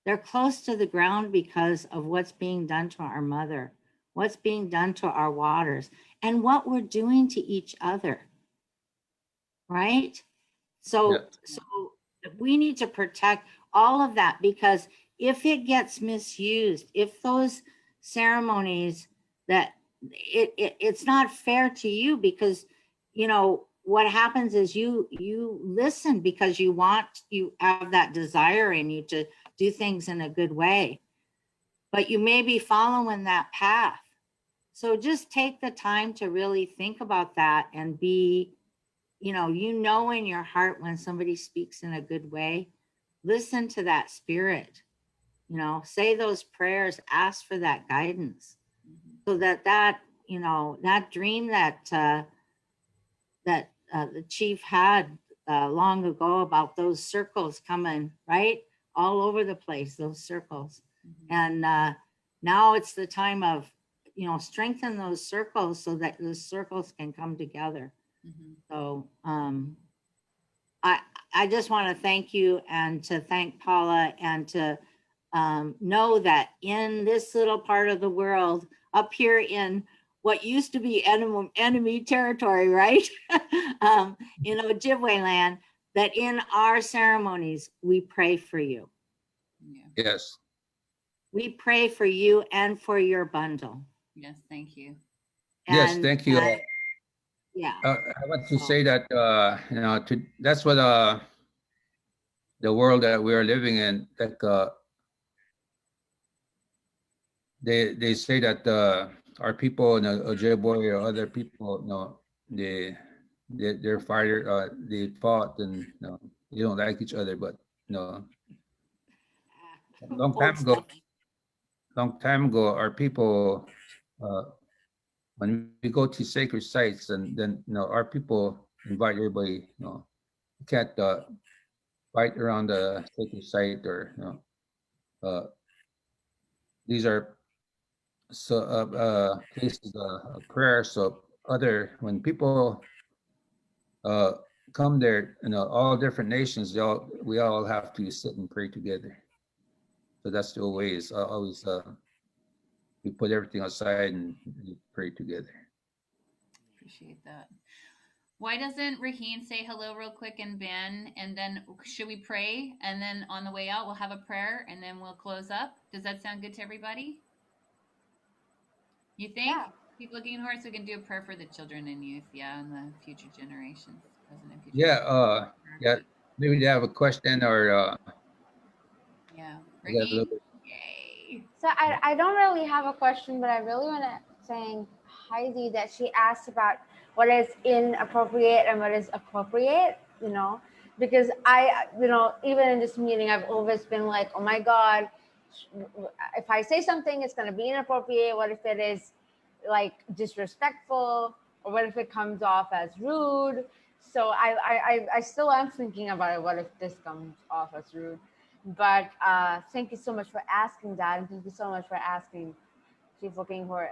They're close to the ground because of what's being done to our mother, what's being done to our waters, and what we're doing to each other. Right? So, so we need to protect all of that, because if it gets misused, if those ceremonies that it's not fair to you, because you know what happens is you listen because you have that desire in you to do things in a good way, but you may be following that path. So just take the time to really think about that and be, you know in your heart when somebody speaks in a good way, listen to that spirit, say those prayers, ask for that guidance, so that that dream that the chief had long ago about those circles coming right all over the place, those circles. And now it's the time of strengthen those circles so that those circles can come together. So I just want to thank you, and to thank Paula, and to know that in this little part of the world, up here in what used to be enemy territory, right? Ojibwe land, that in our ceremonies, we pray for you. Yes. We pray for you and for your bundle. Yes, thank you. Yes, thank you. Yeah. I want to say that, that's what the world that we are living in, like, they say that our people, Ojibwe or other people, they're fighter, they fought, and they don't like each other, but long time ago, our people, when we go to sacred sites, and then our people invite everybody. You can't fight around the sacred site, or these are places of prayer. So when people come there, all different nations, we all have to sit and pray together. So that's the way. Is always we put everything aside and we pray together. Appreciate that. Why doesn't Raheen say hello real quick, and Ben, and then should we pray, and then on the way out we'll have a prayer, and then we'll close up? Does that sound good to everybody? You think? Yeah. Chief Looking Horse, we can do a prayer for the children and youth, and the future generations, present and future. Yeah. Maybe they have a question, or yeah. I got a little Raheen? bit. Yay. So I don't really have a question, but I really want to thank Heidi that she asked about what is inappropriate and what is appropriate, because even in this meeting, I've always been like, oh my God, if I say something, it's going to be inappropriate. What if it is like disrespectful, or what if it comes off as rude? So I still am thinking about it. What if this comes off as rude? But thank you so much for asking that, and thank you so much for asking Chief Looking Horse,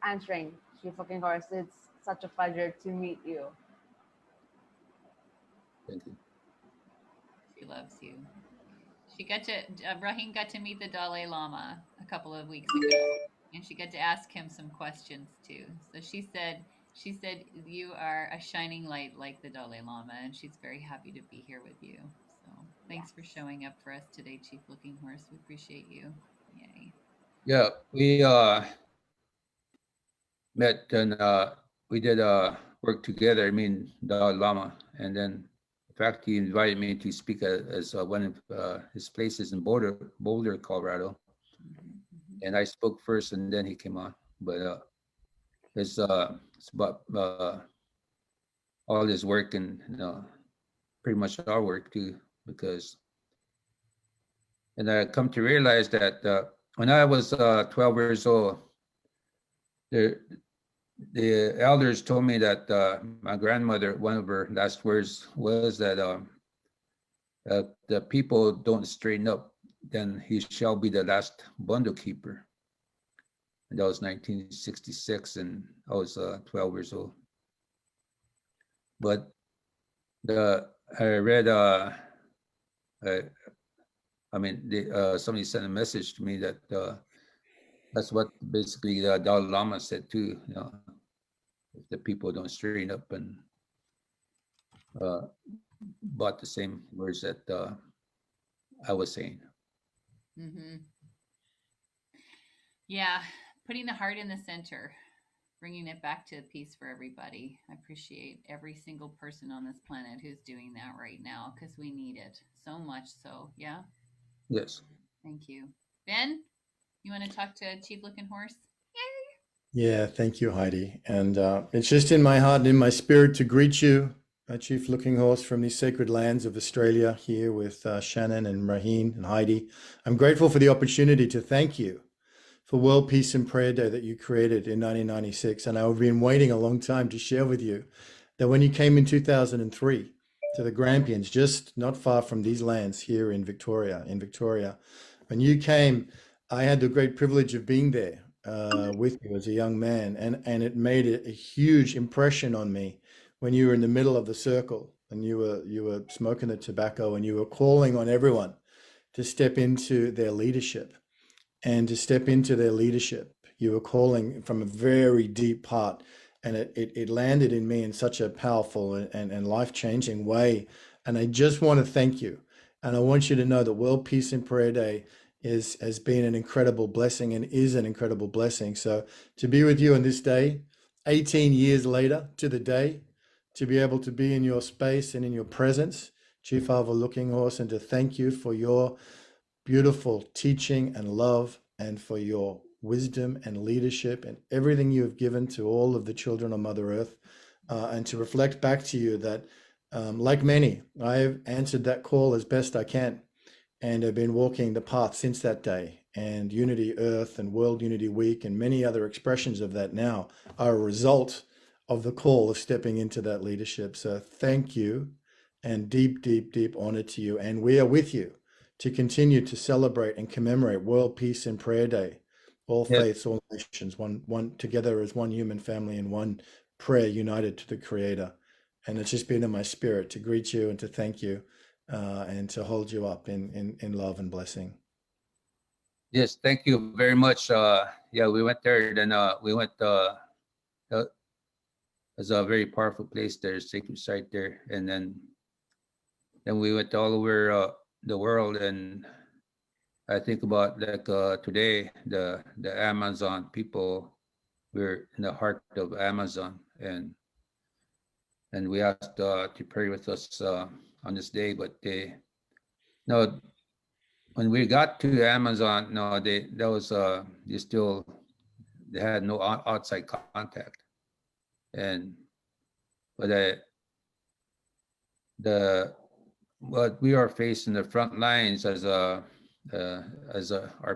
answering Chief Looking Horse. It's such a pleasure to meet you. Thank you. She loves you. Raheen got to meet the Dalai Lama a couple of weeks ago, and she got to ask him some questions too. So she said you are a shining light like the Dalai Lama, and she's very happy to be here with you. So thanks for showing up for us today, Chief Looking Horse. We appreciate you. Yay. Yeah, we met, and we did work together. I mean, Dalai Lama, and then in fact he invited me to speak as one of his places in Boulder, Colorado. And I spoke first, and then he came on. But it's about all his work, and pretty much our work too, and I come to realize that when I was 12 years old, the elders told me that my grandmother, one of her last words was that the people don't straighten up, then he shall be the last bundle keeper. And that was 1966, and I was 12 years old. But I read I mean, somebody sent a message to me that that's what basically the Dalai Lama said too. You know, if the people don't straighten up and bought the same words that I was saying. Mm-hmm. Yeah, putting the heart in the center, bringing it back to peace for everybody. I appreciate every single person on this planet who's doing that right now because we need it so much. So, yeah, Yes. thank you. Ben, you want to talk to Chief Looking Horse? Yeah, thank you, Heidi. And it's just in my heart and in my spirit to greet you, Chief Looking Horse from these sacred lands of Australia, here with Shannon and Raheen and Heidi. I'm grateful for the opportunity to thank you for World Peace and Prayer Day that you created in 1996. And I've been waiting a long time to share with you that when you came in 2003 to the Grampians, just not far from these lands here in Victoria, when you came, I had the great privilege of being there with you as a young man, and it made a huge impression on me when you were in the middle of the circle and you were smoking the tobacco and you were calling on everyone to step into their leadership and to step into their leadership. You were calling from a very deep part, and it landed in me in such a powerful and life-changing way. And I just want to thank you. And I want you to know that World Peace and Prayer Day has been an incredible blessing and is an incredible blessing. So to be with you on this day, 18 years later to the day, to be able to be in your space and in your presence, Chief Arvol Looking Horse, and to thank you for your beautiful teaching and love, and for your wisdom and leadership and everything you have given to all of the children on Mother Earth, and to reflect back to you that, like many, I have answered that call as best I can, and have been walking the path since that day. And Unity Earth and World Unity Week and many other expressions of that now are a result of the call of stepping into that leadership. So thank you, and deep, deep, deep honor to you. And we are with you to continue to celebrate and commemorate World Peace and Prayer Day. All Yes. faiths, all nations, one together as one human family and one prayer united to the Creator. And it's just been in my spirit to greet you and to thank you, and to hold you up in love and blessing. Yes. Thank you very much. Yeah, we went there. Then we went. It's a very powerful place there, sacred site there, and then we went all over the world. And I think about like today, the Amazon people. We're in the heart of Amazon, and we asked to pray with us on this day. But they no, when we got to Amazon, no, they had no outside contact, and but the what we are facing the front lines as our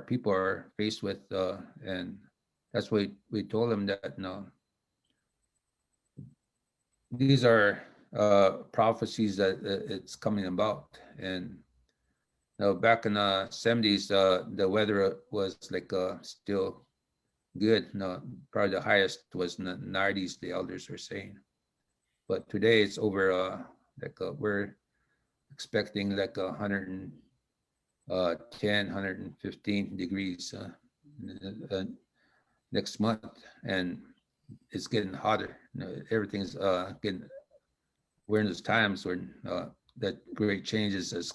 people are faced with, and that's what we told them, that no, these are prophecies that it's coming about. And back in the 70s, the weather was like still good. No, probably the highest was in the 90s, the elders were saying. But today it's over we're expecting like 110, 115 degrees next month, and it's getting hotter. Everything's getting. We're in those times when that great changes has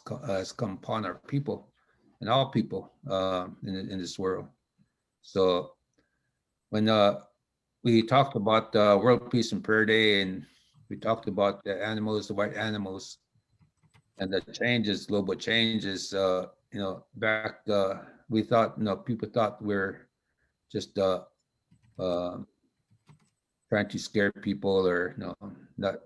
come upon our people and all people in this world. So when we talked about World Peace and Prayer Day, and we talked about the animals, the white animals, and the changes, global changes. Back we thought, people thought we're just trying to scare people, or not.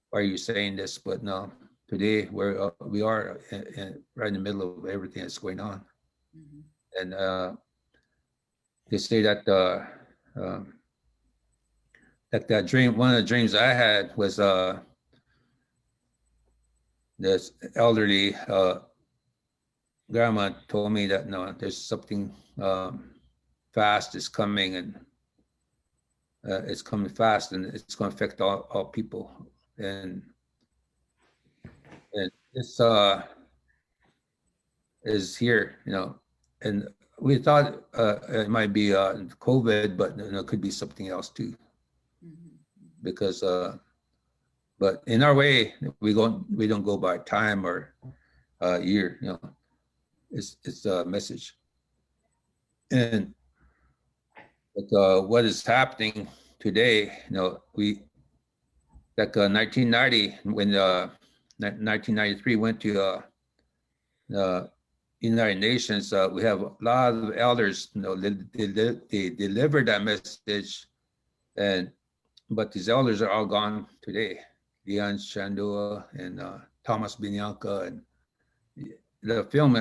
Why are you saying this? But no, today we are right in the middle of everything that's going on. Mm-hmm. And they say that that dream, one of the dreams I had was this elderly grandma told me that no, there's something fast is coming, and it's coming fast, and it's going to affect all people. And it's is here, and we thought it might be COVID, but it could be something else too, because but in our way, we don't go by time or year, it's a message. And what is happening today, we like 1990 when 1993 went to the United Nations. We have a lot of elders, they delivered that message, but these elders are all gone today. Leon Shandua and Thomas Binyanka, and the film,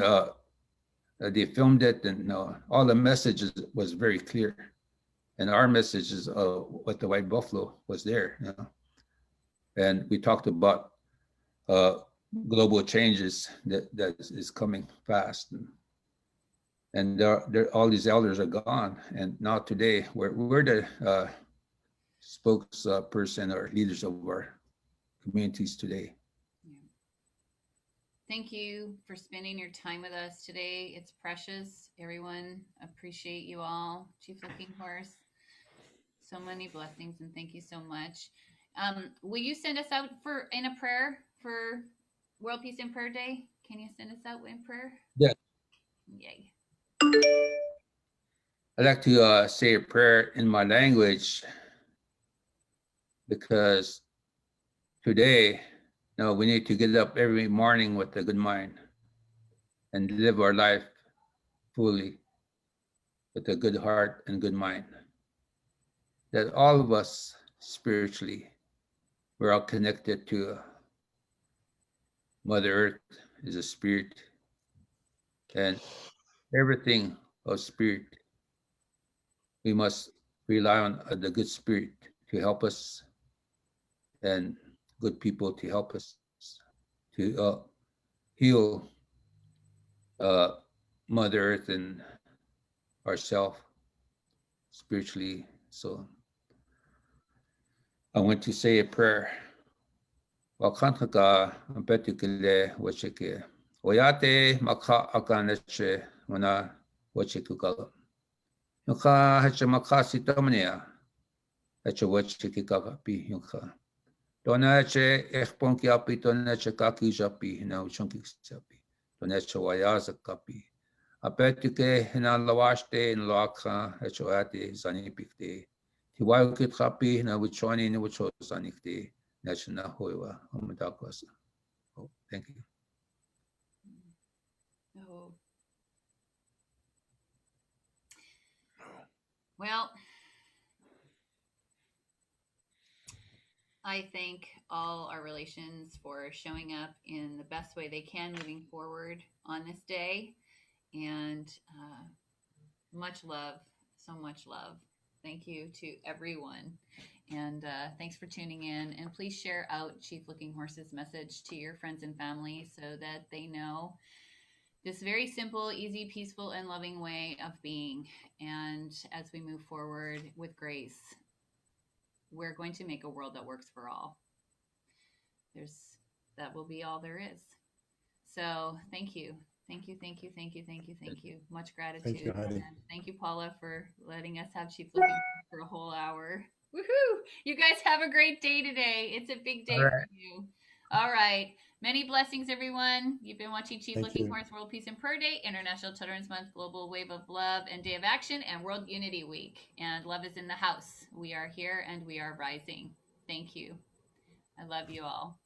they filmed it, and all the messages was very clear. And our message is what the white buffalo was there. And we talked about global changes that is coming fast. And all these elders are gone. And now today, we're the spokesperson or leaders of our communities today. Thank you for spending your time with us today. It's precious. Everyone, appreciate you all. Chief Looking Horse, so many blessings, and thank you so much. Will you send us out in a prayer for World Peace and Prayer Day? Can you send us out in prayer? Yeah. Yay. I'd like to say a prayer in my language, because today, we need to get up every morning with a good mind and live our life fully with a good heart and good mind. That all of us spiritually, we're all connected to Mother Earth is a spirit, and everything of spirit, we must rely on the good spirit to help us, and good people to help us to heal Mother Earth and ourselves spiritually. So I want to say a prayer. Wakantaka betukile wachike. Oyate maka akaneche wana wachikuka. Yuka hacha makasi tamania. Hacha wachikika pi yuka. Donache ekponki api donache kaki japi na uchonki japi. Donache wayaza kapi. Apetuke hina lawaste in laka hacha ate zanipikte. Tiwayo kit kapi na wichoni ni wicho zanikte. National Hoiwa. Oh, thank you. Oh. Well, I thank all our relations for showing up in the best way they can moving forward on this day. And much love, so much love. Thank you to everyone. And thanks for tuning in. And please share out Chief Looking Horse's message to your friends and family so that they know this very simple, easy, peaceful, and loving way of being. And as we move forward with grace, we're going to make a world that works for all. That will be all there is. So thank you. Thank you, thank you, thank you, thank you, thank you. Much gratitude. Thank you, Heidi. And thank you, Paula, for letting us have Chief Looking for a whole hour. Woohoo! You guys have a great day today. It's a big day for you. All right. Many blessings, everyone. You've been watching Chief Looking Horse World Peace and Prayer Day, International Children's Month, Global Wave of Love, and Day of Action, and World Unity Week. And love is in the house. We are here and we are rising. Thank you. I love you all.